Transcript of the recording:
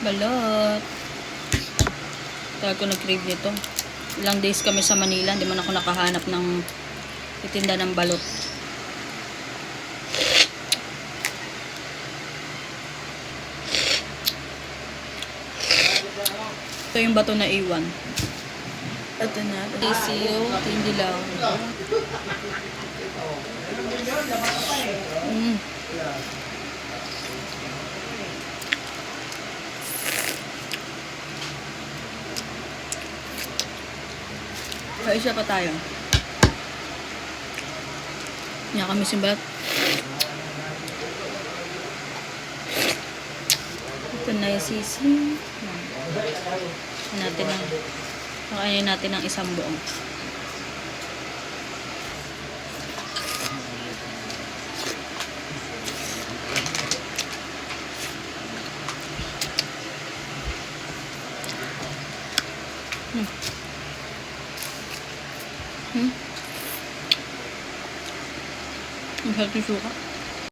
Balot. Tagal ko nag-crave nito. Ilang days kami sa Manila, hindi man ako nakahanap ng itinda ng balot. Ito yung bato na iwan. Ito na. Sisiyo. Hindi lang. Isa pa tayo. Niya kami simbat. Ito na yung sisi. Nakainin natin ang isang buong. Ang sarap yung suka.